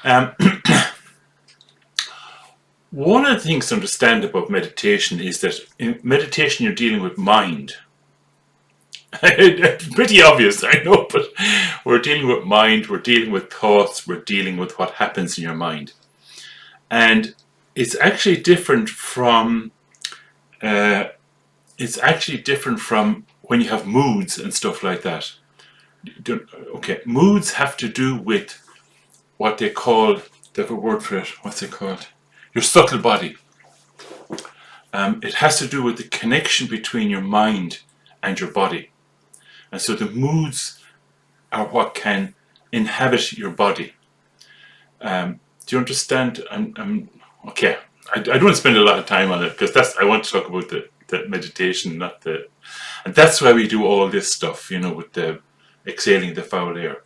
Um, One of the things to understand about meditation is that in meditation you're dealing with mind. It's pretty obvious, I know, but we're dealing with mind, we're dealing with thoughts, we're dealing with what happens in your mind. And it's actually different from when you have moods and stuff like that. Okay, moods have to do with what they call, they have a word for it, what's it called? Your subtle body. It has to do with the connection between your mind and your body. And so the moods are what can inhabit your body. Do you understand? Okay. I don't want to spend a lot of time on it because I want to talk about the meditation, not the. And that's why we do all this stuff, with the exhaling the foul air.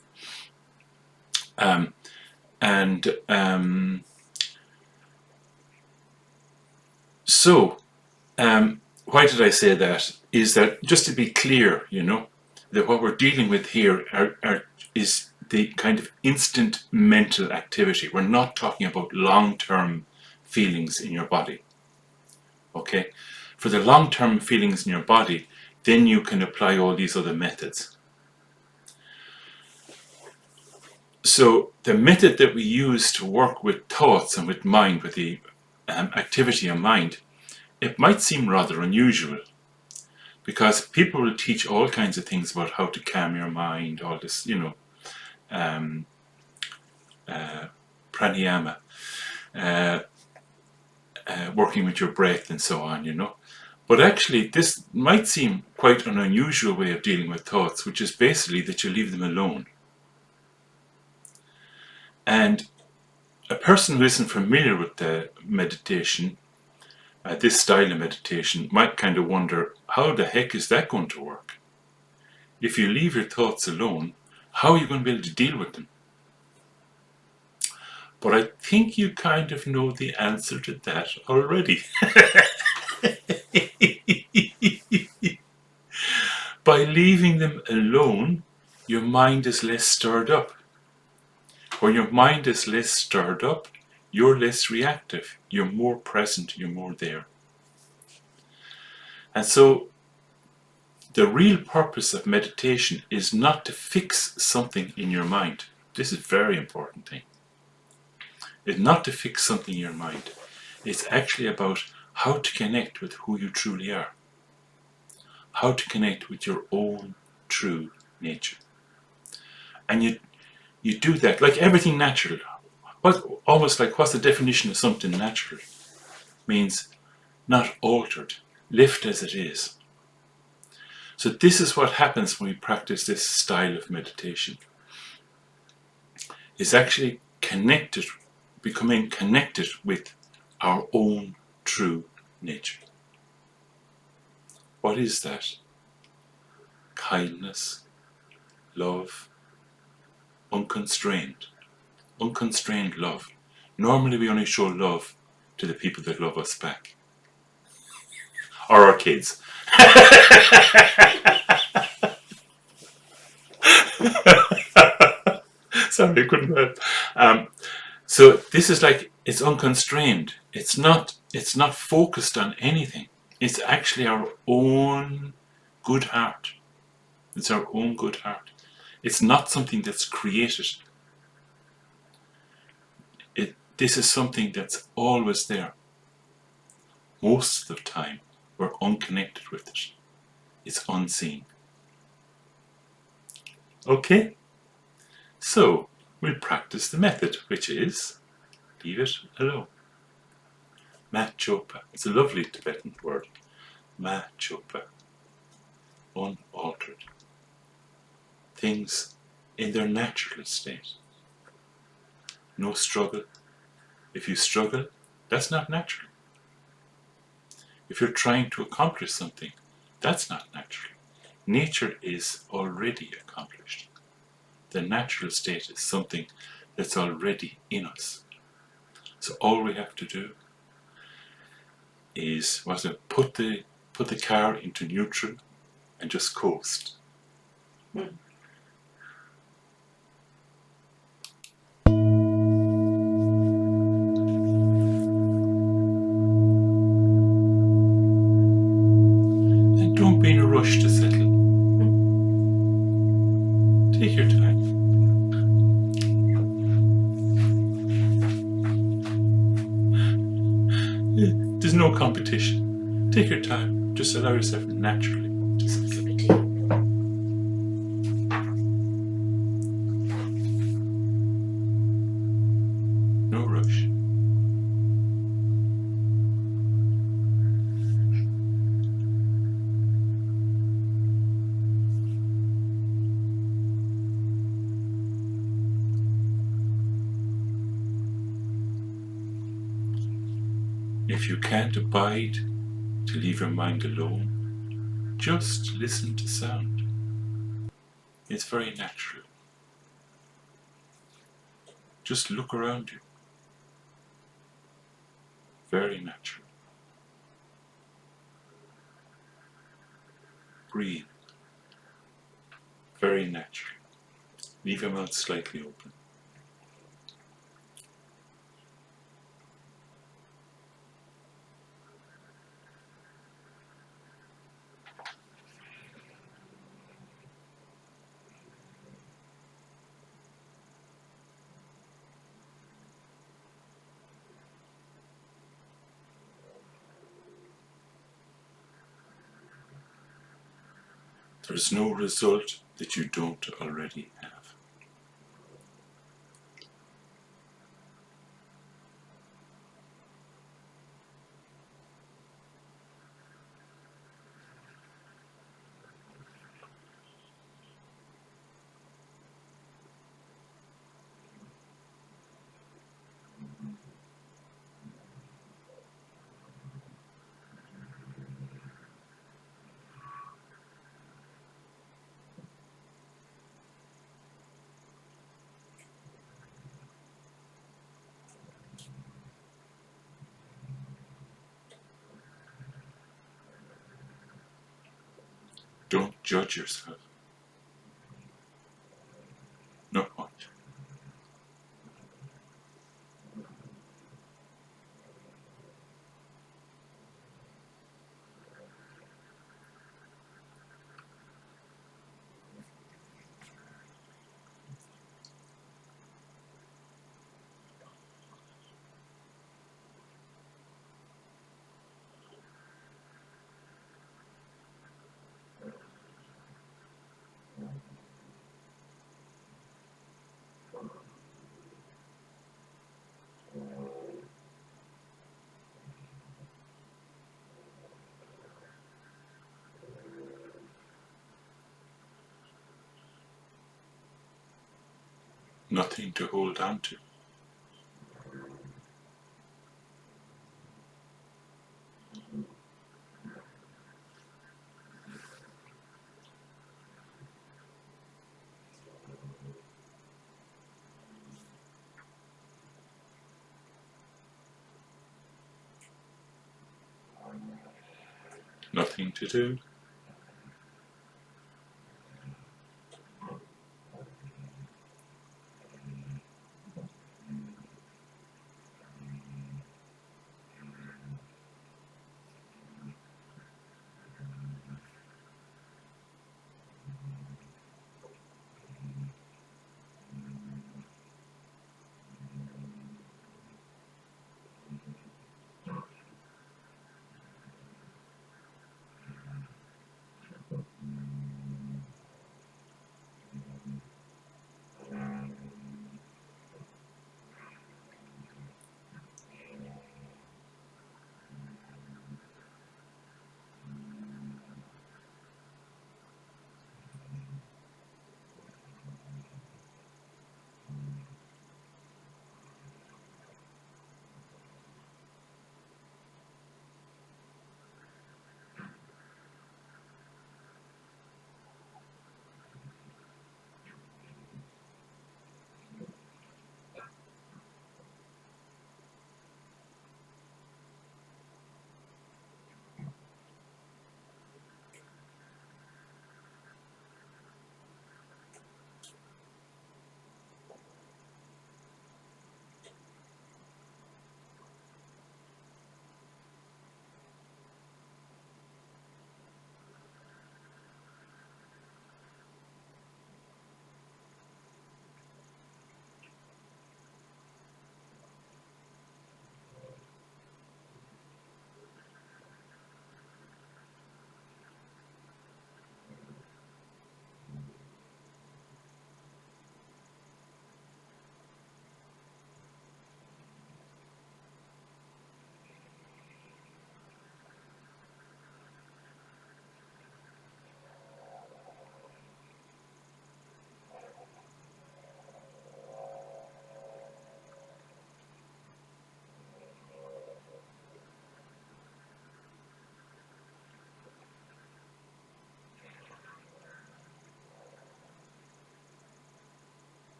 So, why did I say that? Is that just to be clear, that what we're dealing with here is the kind of instant mental activity. We're not talking about long-term feelings in your body. Okay? For the long-term feelings in your body, then you can apply all these other methods. So the method that we use to work with thoughts and with mind, with the activity of mind, it might seem rather unusual because people will teach all kinds of things about how to calm your mind, all this, pranayama, working with your breath and so on, But actually, this might seem quite an unusual way of dealing with thoughts, which is basically that you leave them alone. And a person who isn't familiar with the meditation, this style of meditation, might kind of wonder, how the heck is that going to work? If you leave your thoughts alone, how are you going to be able to deal with them? But I think you kind of know the answer to that already. By leaving them alone, your mind is less stirred up. When your mind is less stirred up, you're less reactive. You're more present, you're more there. And so the real purpose of meditation is not to fix something in your mind. This is a very important thing. It's not to fix something in your mind. It's actually about how to connect with who you truly are. How to connect with your own true nature. And you do that like everything natural. Almost like, what's the definition of something natural? Means not altered, left as it is. So this is what happens when we practice this style of meditation. It's actually becoming connected with our own true nature. What is that? Kindness, love, unconstrained love. Normally we only show love to the people that love us back. Or our kids. Sorry, I couldn't help. So this is like, it's unconstrained. It's not focused on anything. It's actually our own good heart. It's our own good heart. It's not something that's created. This is something that's always there. Most of the time, we're unconnected with it. It's unseen. Okay? So, we'll practice the method, which is leave it alone. Mat Chopa. It's a lovely Tibetan word. Mat Chopa. Unaltered. Things in their natural state. No struggle. If you struggle, that's not natural. If you're trying to accomplish something, that's not natural. Nature is already accomplished. The natural state is something that's already in us. So all we have to do is put the car into neutral and just coast. rush to settle. Take your time. There's no competition. Take your time. Just allow yourself naturally to settle. No rush. If you can't abide to leave your mind alone, just listen to sound. It's very natural. Just look around you. Very natural. Breathe. Very natural. Leave your mouth slightly open. There is no result that you don't already have. Don't judge yourself. No point. Nothing to hold on to. Nothing to do.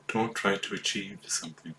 Don't try to achieve something.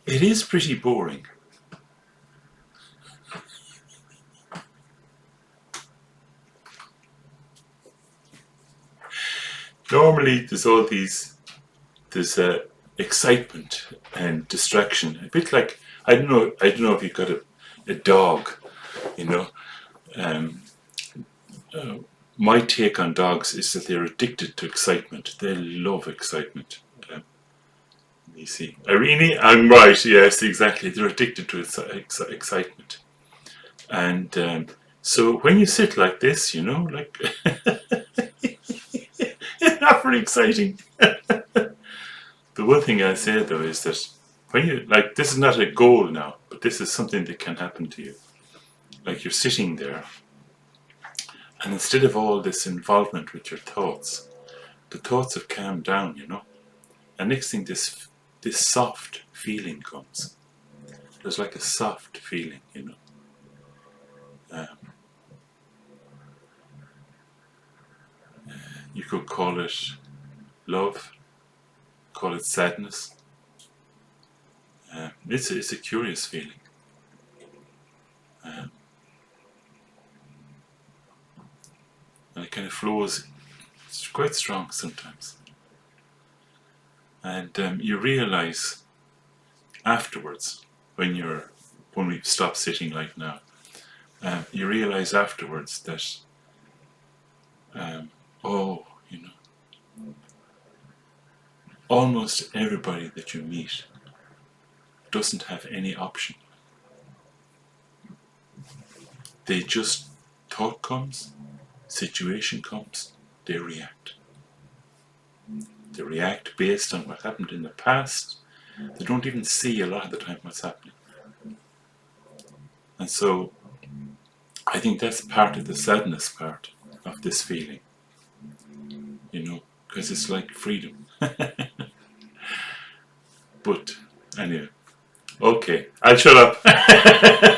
It is pretty boring. Normally, there's excitement and distraction. A bit like I don't know if you've got a dog, you know. Um, uh, my take on dogs is that they're addicted to excitement. They love excitement. Um, you see, I'm right. Yes, exactly. They're addicted to excitement, and so when you sit like this, you know, like it's not very exciting. The one thing I say though is that when you like, this is not a goal now, but this is something that can happen to you. like you're sitting there, and instead of all this involvement with your thoughts, the thoughts have calmed down, you know. And next thing, this soft feeling comes. There's like a soft feeling, you know. Um, you could call it love, call it sadness. It's a curious feeling. Um, and it kind of flows. It's quite strong sometimes. And you realize afterwards, when we stop sitting like now, you realize afterwards that, oh, you know, almost everybody that you meet doesn't have any option. They just, thought comes, situation comes, they react. They react based on what happened in the past. They don't even see a lot of the time what's happening. And so I think that's part of the sadness part of this feeling, you know, because it's like freedom. But anyway, okay, I'll shut up.